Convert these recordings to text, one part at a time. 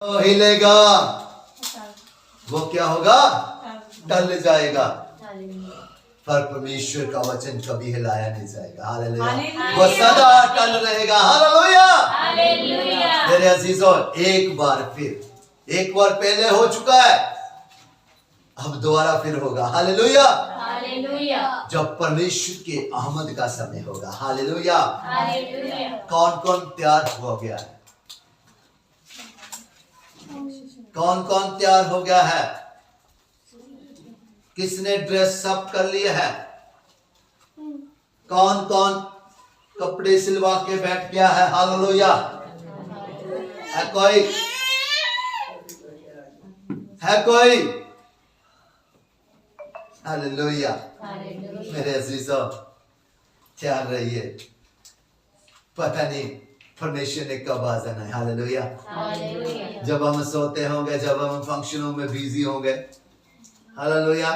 हिलेगा वो क्या होगा? टल जाएगा। पर परमेश्वर का वचन कभी हिलाया नहीं जाएगा। हालेलुया। वो सदा टल रहेगा। हालेलुया। मेरे अजीजों, एक बार पहले हो चुका है, अब दोबारा फिर होगा। हालेलुया। जब परमेश्वर के आमद का समय होगा। हालेलुया। कौन कौन तैयार हो गया है? कौन कौन तैयार हो गया है? किसने ड्रेस अप कर लिया है? कौन कौन कपड़े सिलवा के बैठ गया है? हालेलुया। है कोई? है कोई? हालेलुया। मेरे अजीजों, तैयार रहिए, पता नहीं परमेश्वर ने कब आ जाना है। हालेलुया। जब हम सोते होंगे, जब हम फंक्शनों में बिजी होंगे। हालेलुया।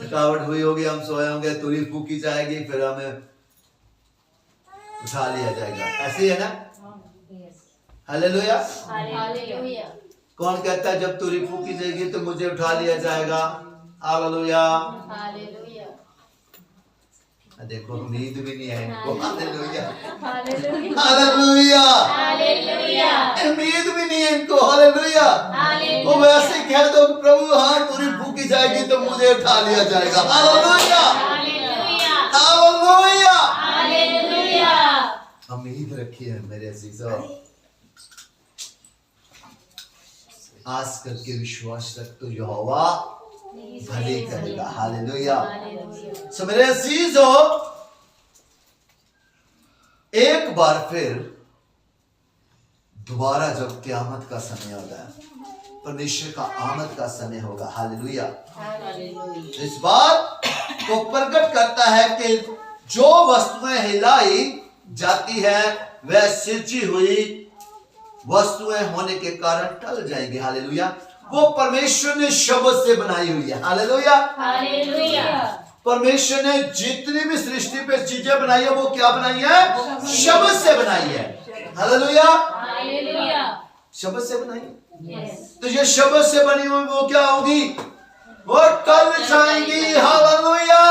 थकावट हुई होगी, हम सोए होंगे, तुरी फूकी जाएगी, फिर हमें उठा लिया जाएगा। ऐसे ही है ना? हालेलुया। कौन कहता है जब तुरी फूकी जाएगी तो मुझे उठा लिया जाएगा? हालेलुया। देखो, नींद भी नहीं है इनको। हालेलुया। हालेलुया। नींद भी नहीं है इनको। हालेलुया। वो वैसे कह दो, प्रभु हाँ तुरी फूकी जाएगी तो मुझे उठा लिया जाएगा। हालेलुया। हालेलुया। उम्मीद रखिए मेरे अजीजों, आस करके विश्वास रख तो यहोवा भले करेगा। हालेलुया। सो मेरे अजीजों, एक बार फिर दोबारा जब क़यामत का समय होगा, परमेश्वर का आमद का समय होगा। हालेलुया। इस बात को प्रकट करता है कि जो वस्तुएं हिलाई जाती है वह सिरजी हुई वस्तुएं होने के कारण टल जाएंगी। हालेलुया। वो परमेश्वर ने शब्द से बनाई हुई है। हालेलुया। परमेश्वर ने जितनी भी सृष्टि पे चीजें बनाई है, वो क्या बनाई है? शब्द से बनाई है। हालेलुया। शब्द से बनाई है। तो ये शब्द से बनी हुई वो क्या होगी? वो टल जाएंगी। हालेलुया।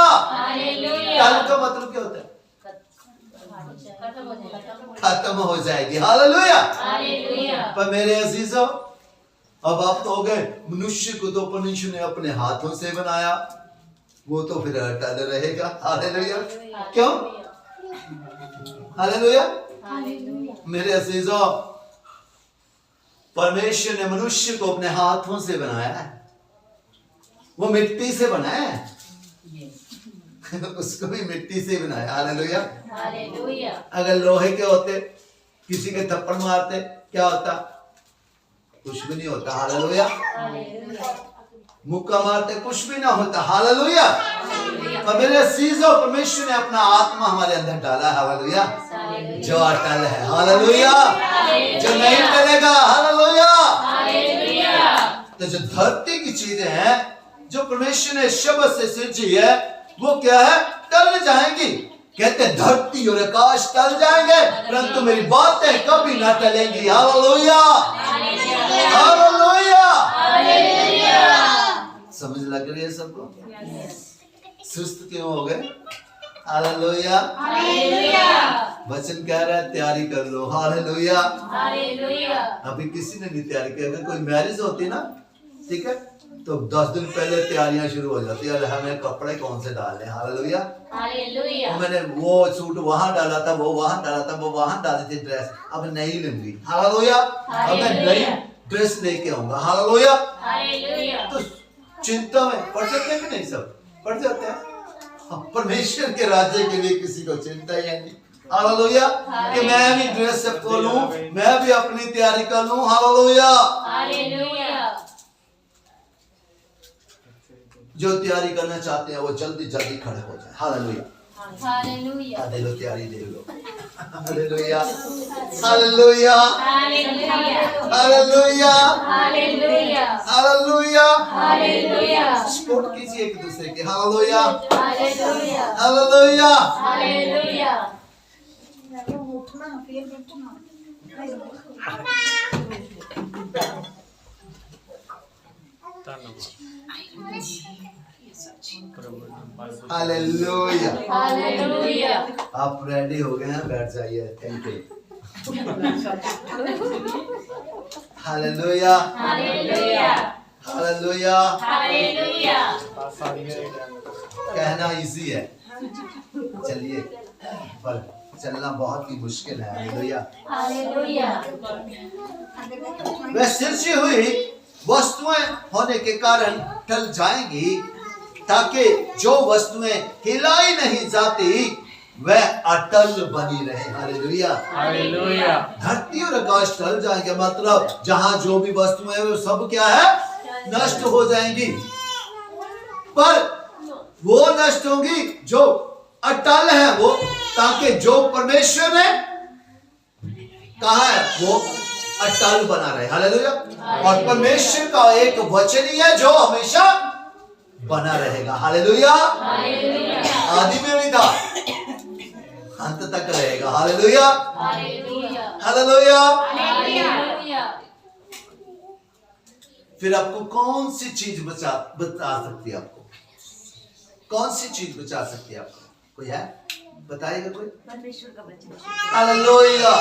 टल का मतलब क्या होता है? खत्म हो जाएगी। हालेलुया। पर मेरे अजीजों, अब आप कहोगे मनुष्य को तो परमेश्वर ने अपने हाथों से बनाया, वो तो फिर टल रहेगा। हालेलुया। क्यों? हालेलुया। मेरे अजीजों, परमेश्वर ने मनुष्य को अपने हाथों से बनाया है। वो मिट्टी से बनाया है। उसको भी मिट्टी से बनाया। हालेलुया। अगर लोहे के होते, किसी के थप्पड़ मारते, क्या होता? कुछ भी नहीं होता। हालेलुया। मुक्का मारते, कुछ भी ना होता। हालेलुया। पर मेरे अजीजों, परमेश्वर ने अपना आत्मा हमारे अंदर डाला। हालेलुया। जो अटल है। हालेलुया। जो नहीं टलेगा। हालेलुया। तो जो धरती की चीजें हैं, जो परमेश्वर ने शब्द से सृजी है, वो क्या है? टल जाएंगी। कहते धरती और आकाश टल जाएंगे, परंतु मेरी बातें कभी ना टलेंगी। हालेलुया। हालेलुया। समझ लग रही है सबको? सुस्त क्यों हो गए? हालेलुया। वचन कह रहा है तैयारी कर लो। हालेलुया। अभी किसी ने नहीं तैयारी की। अगर कोई मैरिज होती ना, ठीक है, तो 10 दिन पहले तैयारियां शुरू हो जाती है। हमें कपड़े कौन से डालने? हालेलुया। मैंने वो सूट वहां डाला था, वो वहां डाला था, वो वहां डाली थी ड्रेस, अब नहीं लूंगी। हालेलुया। अब मैं नई ड्रेस लेके आऊंगा। हालेलुया। तो चिंता में पड़ जाते हैं कि नहीं? सब पड़ जाते हैं। परमेश्वर के राज्य के लिए किसी को चिंता ही नहीं। हालेलुया। कि मैं भी ड्रेस सब को लूं, मैं भी अपनी तैयारी कर लूं। हालेलुया। जो तैयारी करना चाहते हैं वो जल्दी जल्दी खड़े हो जाए। हालेलुया। दे लो तैयारी, दे लो। Hallelujah. Hallelujah. Hallelujah. Hallelujah. Support कीजिए एक दूसरे के। हालेलुया। हालेलुया। उठना फिर बैठना। हालेलुया। हालेलुया। आप रेडी हो गए हैं, बैठ जाइए। Thank you. Hallelujah hallelujah. Hallelujah. Hallelujah. कहना इजी है, चलिए, पर चलना बहुत ही मुश्किल है। हालेलुया। हालेलुया। वह सिरजी हुई वस्तुएं होने के कारण टल जाएंगी, ताकि जो वस्तुएं हिलाई नहीं जाती वह अटल बनी रहे। हालेलुया। हालेलुया। धरती और आकाश टल जाएंगे, मतलब जहां जो भी वस्तुएं हैं वो सब क्या है, नष्ट हो जाएंगी, पर वो नष्ट होंगी जो अटल है वो, ताकि जो परमेश्वर ने कहा है वो अटल बना रहे। हालेलुया। और परमेश्वर का एक वचन ही है जो हमेशा बना रहेगा। हालेलुया। आदि में भी था, अंत तक रहेगा। हालेलुया। हालेलुया। फिर आपको कौन सी चीज बचा सकती है, आपको कौन सी चीज बचा सकती है? आपको कोई है, बताएगा कोई? परमेश्वर का वचन। हालेलुया।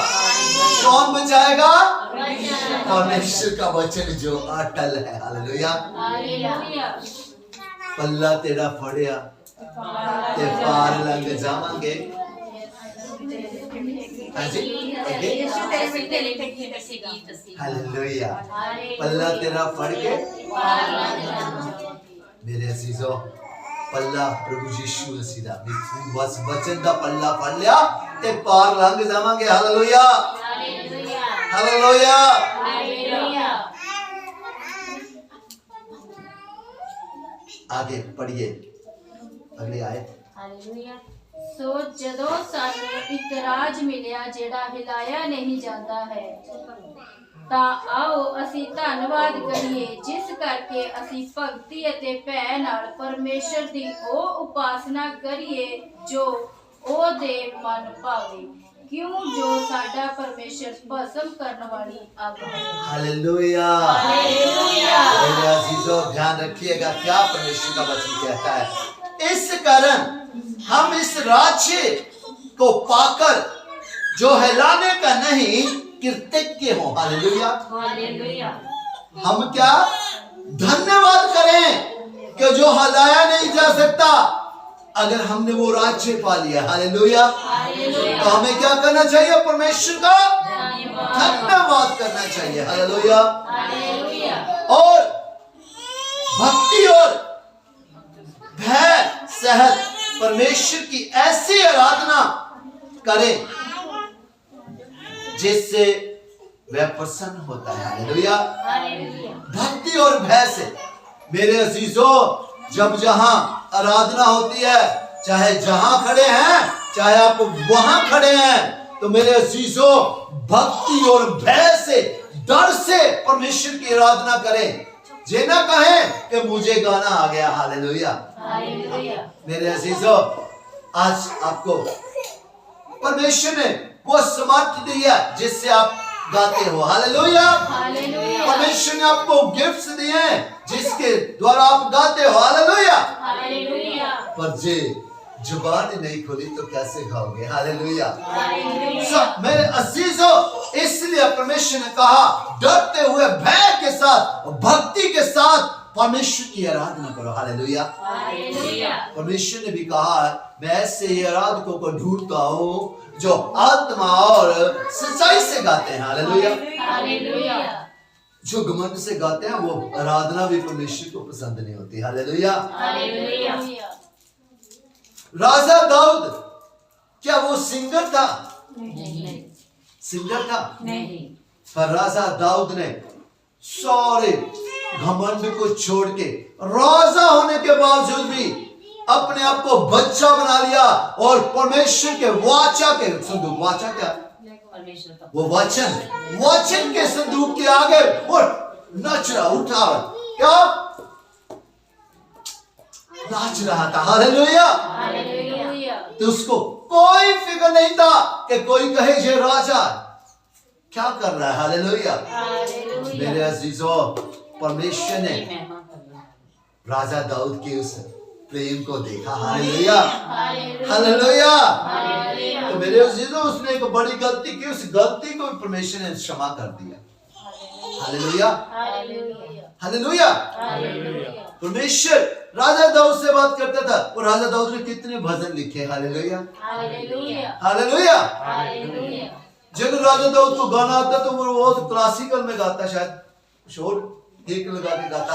कौन बचाएगा? परमेश्वर का वचन जो अटल है। हालेलुया। पल्ला तेरा फड़िया ते पार लंघ जावांगे। हालेलुया। पल्ला तेरा फड़ के, मेरे अजीजों, पल्ला प्रभु यीशु मसीह दा बस वचन दा पल्ला फड़ लिया ते पार लंघ जावांगे। हालेलुया। हालेलुया। आगे पढ़िए, अगले आए। हालेलुया। सो जदों सानू एक राज मिलिया जेड़ा हिलाया नहीं जाता है, ਤਾਂ ਆਓ ਅਸੀਂ ਧੰਨਵਾਦ ਕਰੀਏ ਜਿਸ ਕਰਕੇ ਅਸੀਂ ਭਗਤੀ ਅਤੇ ਭੈ ਨਾਲ ਪਰਮੇਸ਼ਰ ਦੀ ਉਹ ਉਪਾਸਨਾ ਕਰੀਏ ਜੋ ਉਹਦੇ ਮਨ ਭਾਵੇ, ਕਿਉਂ ਜੋ ਸਾਡਾ ਪਰਮੇਸ਼ਰ ਭਸਮ ਕਰਨ वाली ਅੱਗ है। हालेलुया। हालेलुया। मेरे अजीजों, ध्यान रखिएगा क्या परमेश्वर का वचन कहता है। इस कारण हम इस राज्य को पाकर जो हिलाने का नहीं, कृतज्ञ हो। हालेलुया। हालेलुया। हम क्या धन्यवाद करें कि जो हिलाया नहीं जा सकता, अगर हमने वो राज्य पा लिया। हालेलुया। तो हमें क्या करना चाहिए? परमेश्वर का धन्यवाद करना चाहिए। हालेलुया। और भक्ति और भय सहित परमेश्वर की ऐसी आराधना करें जिससे वह प्रसन्न होता है। हालेलुया। भक्ति और भय से, मेरे अजीजों, जब जहां आराधना होती है, चाहे जहां खड़े हैं चाहे आप वहां खड़े हैं, तो मेरे अजीजों भक्ति और भय से, डर से परमेश्वर की आराधना करें। जे ना कहें कि मुझे गाना आ गया। हालेलुया। मेरे अजीजों, आज आपको परमेश्वर ने वो समर्थ दिया जिससे आप गाते हो। हालेलुया। परमेश्वर ने आपको गिफ्ट्स दिए हैं जिसके द्वारा आप गाते हो। हालेलुया। पर जे जुबान नहीं खोली तो कैसे गाओगे? हालेलुया। मेरे अजीजों, इसलिए परमेश्वर ने कहा डरते हुए भय के साथ और भक्ति के साथ परमेश्वर की आराधना करो। हालेलुया। परमेश्वर ने भी कहा मैं ऐसे ही आराधकों को ढूंढता हूँ जो आत्मा और सच्चाई से गाते हैं। हालेलुया। जो घमंड से गाते हैं वो आराधना भी परमेश्वर को पसंद नहीं होती। हालेलुया। राजा दाऊद, क्या वो सिंगर था? सिंगर था नहीं, पर राजा दाऊद ने सारे घमंड को छोड़ के राजा होने के बावजूद भी अपने आप को बच्चा बना लिया और परमेश्वर के वाचा के संदूक, वाचा क्या? वो वचन के संदूक के आगे और नाच रहा, उठा क्या नाच रहा था। हालेलुया। तो उसको कोई फिक्र नहीं था कि कोई कहे ये राजा क्या कर रहा है। हालेलुया। मेरे अजीजों, परमेश्वर ने राजा दाऊद की उस प्रेम को देखा। Hallelujah, hallelujah. तो मेरे अजीजों, उसने एक बड़ी गलती की, उस गलती को परमेश्वर ने क्षमा कर दिया। Hallelujah, hallelujah. परमेश्वर राजा दाऊद से बात करता था, और राजा दाऊद ने कितने भजन लिखे। Hallelujah, hallelujah. जब राजा दाऊद को गाना आता तो वो बहुत क्लासिकल में गाता, शायद शोर ठीक लगा के गाता।